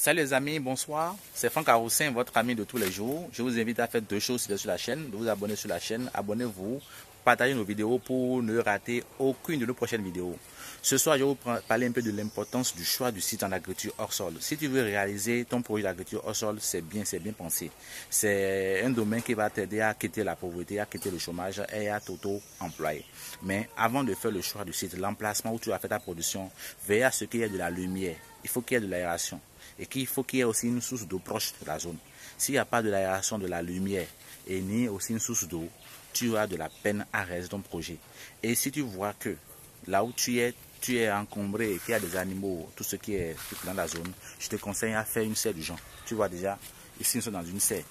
Salut les amis, bonsoir. C'est Franck Aroussin, votre ami de tous les jours. Je vous invite à faire deux choses sur la chaîne, de vous abonner sur la chaîne, abonnez-vous, partagez nos vidéos pour ne rater aucune de nos prochaines vidéos. Ce soir, je vais vous parler un peu de l'importance du choix du site en agriculture hors sol. Si tu veux réaliser ton projet d'agriculture hors sol, c'est bien pensé. C'est un domaine qui va t'aider à quitter la pauvreté, à quitter le chômage et à t'auto-employer. Mais avant de faire le choix du site, l'emplacement où tu vas faire ta production, veille à ce qu'il y ait de la lumière. Il faut qu'il y ait de l'aération. Et qu'il faut qu'il y ait aussi une source d'eau proche de la zone. S'il n'y a pas de l'aération, de la lumière et ni aussi une source d'eau, tu as de la peine à réaliser ton projet. Et si tu vois que là où tu es encombré et qu'il y a des animaux, tout ce qui est dans la zone, je te conseille à faire une serre du genre. Tu vois déjà, ici nous sommes dans une serre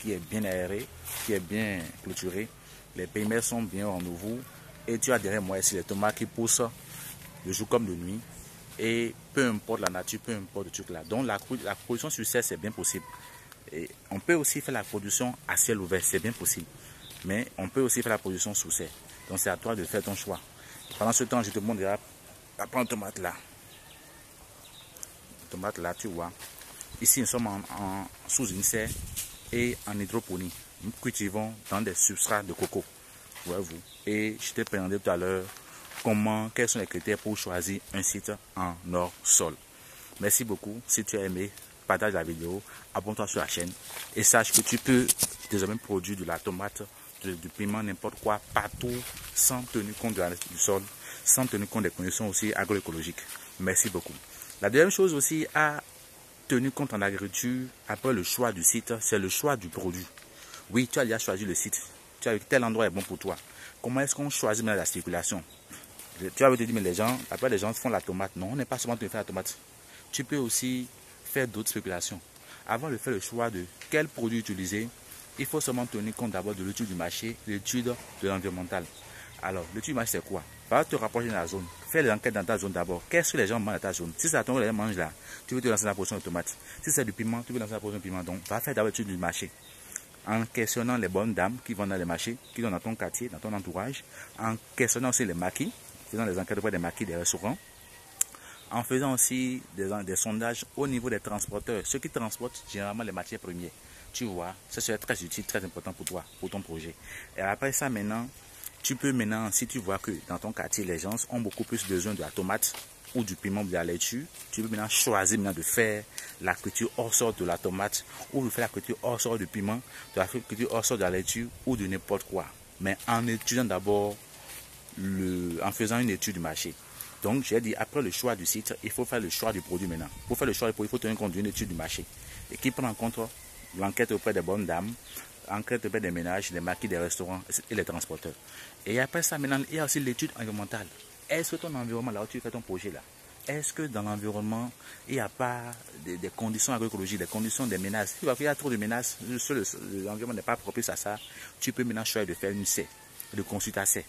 qui est bien aérée, qui est bien clôturée. Les périmètres sont bien en nouveau. Et tu as derrière moi ici les tomates qui poussent de jour comme de nuit. Et peu importe la nature, peu importe le truc là. Donc la production sur serre, c'est bien possible. Et on peut aussi faire la production à ciel ouvert, c'est bien possible. Mais on peut aussi faire la production sous serre. Donc c'est à toi de faire ton choix. Pendant ce temps, je te montre à prendre tomate là. Tomate là, tu vois. Ici, nous sommes sous une serre et en hydroponie. Nous cultivons dans des substrats de coco. Voyez-vous. Et je t'ai présenté tout à l'heure quels sont les critères pour choisir un site en hors sol. Merci beaucoup. Si tu as aimé, partage la vidéo, abonne-toi sur la chaîne et sache que tu peux désormais produire de la tomate, du piment, n'importe quoi, partout, sans tenir compte du sol, sans tenir compte des conditions aussi agroécologiques. Merci beaucoup. La deuxième chose aussi à tenir compte en agriculture, après le choix du site, c'est le choix du produit. Oui, tu as déjà choisi le site. Tu as vu tel endroit est bon pour toi. Comment est-ce qu'on choisit la circulation? Tu vas te dire, mais après les gens font la tomate. Non, on n'est pas seulement de faire la tomate. Tu peux aussi faire d'autres spéculations. Avant de faire le choix de quel produit utiliser, il faut seulement tenir compte d'abord de l'étude du marché, l'étude de l'environnemental. Alors, l'étude du marché, c'est quoi? Va te rapprocher de la zone. Fais les enquêtes dans ta zone d'abord. Qu'est-ce que les gens mangent dans ta zone? Si c'est la tomate que les gens mangent là, tu veux te lancer dans la production de tomates. Si c'est du piment, tu veux lancer dans la production de piment. Donc, va faire d'abord l'étude du marché. En questionnant les bonnes dames qui vont dans les marchés, qui sont dans ton quartier, dans ton entourage. En questionnant aussi les maquis, faisant des enquêtes auprès des maquis des restaurants, en faisant aussi des sondages au niveau des transporteurs, ceux qui transportent généralement les matières premières. Tu vois, ça serait très utile, très important pour toi, pour ton projet. Et après ça, maintenant, tu peux si tu vois que dans ton quartier, les gens ont beaucoup plus besoin de la tomate ou du piment ou de la laitue, tu peux maintenant choisir de faire la culture hors sol de la tomate ou de faire la culture hors sol du piment, de la culture hors sol de la laitue ou de n'importe quoi. Mais en étudiant d'abord en faisant une étude du marché. Donc, j'ai dit, après le choix du site, il faut faire le choix du produit maintenant. Pour faire le choix du produit, il faut tenir compte d'une étude du marché et qui prend en compte l'enquête auprès des bonnes dames, l'enquête auprès des ménages, les maquis des restaurants et les transporteurs. Et après ça, maintenant, il y a aussi l'étude environnementale. Est-ce que ton environnement, là où tu fais ton projet, là, est-ce que dans l'environnement, il n'y a pas des conditions agroécologiques, des conditions des menaces? Il y a trop de menaces, l'environnement n'est pas propice à ça. Tu peux maintenant choisir de faire une serre, de construire ta serre.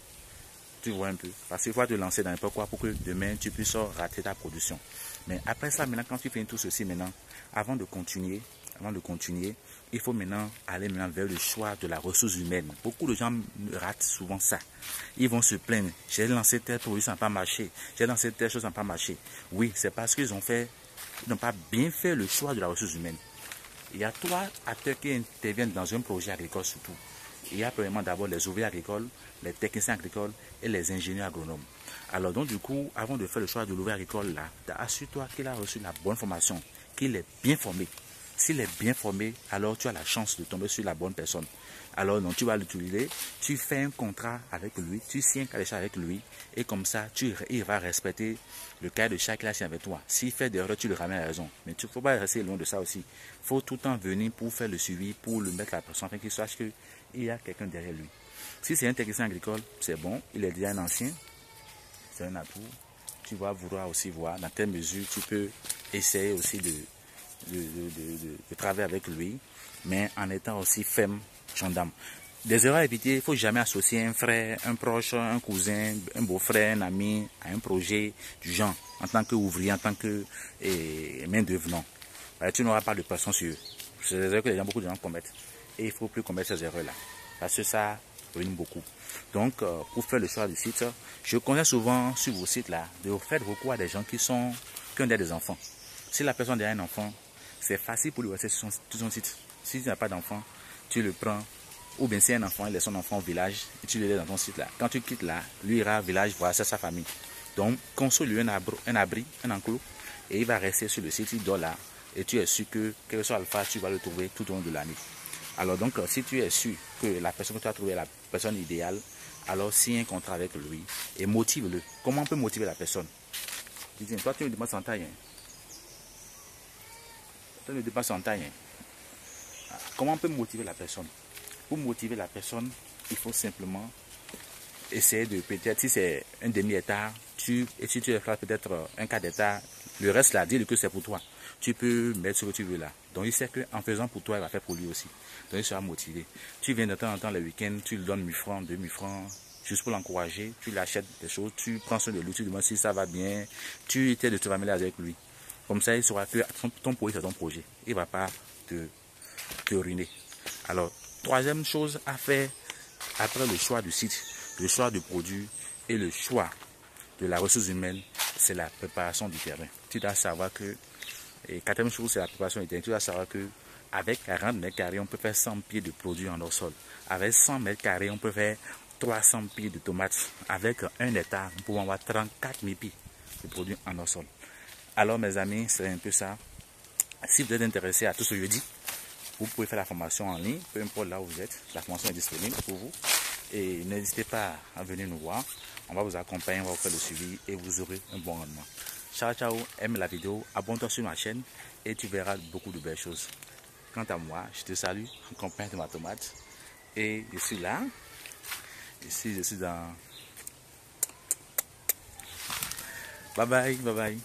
Tu vois un peu. Parce qu'il faut te lancer dans n'importe quoi pour que demain tu puisses rater ta production. Mais après ça, maintenant, quand tu fais tout ceci, maintenant, avant de continuer, il faut maintenant aller vers le choix de la ressource humaine. Beaucoup de gens ratent souvent ça. Ils vont se plaindre. J'ai lancé tel produit, ça n'a pas marché. J'ai lancé telle chose, ça n'a pas marché. Oui, c'est parce qu'ils n'ont pas bien fait le choix de la ressource humaine. Il y a trois acteurs qui interviennent dans un projet agricole surtout. Il y a premièrement d'abord les ouvriers agricoles, les techniciens agricoles et les ingénieurs agronomes. Alors donc du coup, avant de faire le choix de l'ouvrier agricole là, assure-toi qu'il a reçu la bonne formation, qu'il est bien formé. S'il est bien formé, alors tu as la chance de tomber sur la bonne personne. Alors donc tu vas l'utiliser, tu fais un contrat avec lui, tu signes un cahier de charge avec lui et comme ça, il va respecter le cahier de charge qu'il a signé avec toi. S'il fait des erreurs, tu le ramènes à la raison. Mais il ne faut pas rester loin de ça aussi. Il faut tout le temps venir pour faire le suivi, pour le mettre à la personne afin qu'il sache qu'il y a quelqu'un derrière lui. Si c'est un technicien agricole, c'est bon, il est déjà un ancien, c'est un atout. Tu vas vouloir aussi voir dans quelle mesure tu peux essayer aussi de travailler avec lui, mais en étant aussi ferme, gendarme. Des erreurs à éviter, il ne faut jamais associer un frère, un proche, un cousin, un beau-frère, un ami à un projet du genre, en tant qu'ouvrier, en tant que main-d'œuvre, non. Tu n'auras pas de pression sur eux. C'est des erreurs que beaucoup de gens commettent. Et il ne faut plus commettre ces erreurs-là. Parce que ça ruine beaucoup. Donc, pour faire le choix du site, je connais souvent sur vos sites-là de faire recours à des gens qui ont des enfants. Si la personne a un enfant, c'est facile pour lui rester sur son site. Si tu n'as pas d'enfant, tu le prends, ou bien si un enfant, il laisse son enfant au village, et tu le laisses dans ton site là. Quand tu quittes là, lui ira au village voir sa famille. Donc, construis-lui un abri, un enclos, et il va rester sur le site, il dort là, et tu es sûr que, quel que soit alpha, tu vas le trouver tout au long de l'année. Alors donc, si tu es sûr que la personne que tu as trouvée est la personne idéale, alors signe un contrat avec lui et motive-le. Comment on peut motiver la personne? Dis, toi, tu me demandes son taille. Tu me demandes son taille. Comment on peut motiver la personne? Pour motiver la personne, il faut simplement essayer de, peut-être, si c'est un demi-hectare, et si tu feras peut-être un quart d'hectare, le reste là, dis-le que c'est pour toi. Tu peux mettre ce que tu veux là. Donc il sait qu'en faisant pour toi, il va faire pour lui aussi. Donc il sera motivé. Tu viens de temps en temps le week-end, tu lui donnes 1000 francs, 2000 francs, juste pour l'encourager. Tu l'achètes des choses, tu prends soin de lui, tu demandes si ça va bien. Tu essaies de te familiariser avec lui. Comme ça, il saura que ton projet, c'est ton projet. Il ne va pas te ruiner. Alors, troisième chose à faire après le choix du site, le choix du produit et le choix de la ressource humaine, c'est la préparation du terrain. Tu dois savoir que, et quatrième chose, c'est la préparation du terrain. Tu dois savoir que avec 40 mètres carrés, on peut faire 100 pieds de produits en hors sol. Avec 100 mètres carrés, on peut faire 300 pieds de tomates. Avec 1 hectare, nous pouvons avoir 34 000 pieds de produits en hors sol. Alors, mes amis, c'est un peu ça. Si vous êtes intéressé à tout ce que je dis, vous pouvez faire la formation en ligne, peu importe là où vous êtes. La formation est disponible pour vous. Et n'hésitez pas à venir nous voir. On va vous accompagner, on va vous faire le suivi et vous aurez un bon rendement. Ciao, ciao, aime la vidéo, abonne-toi sur ma chaîne et tu verras beaucoup de belles choses. Quant à moi, je te salue en compagnie de ma tomate. Et je suis là. Ici, je suis dans... Bye bye, bye bye.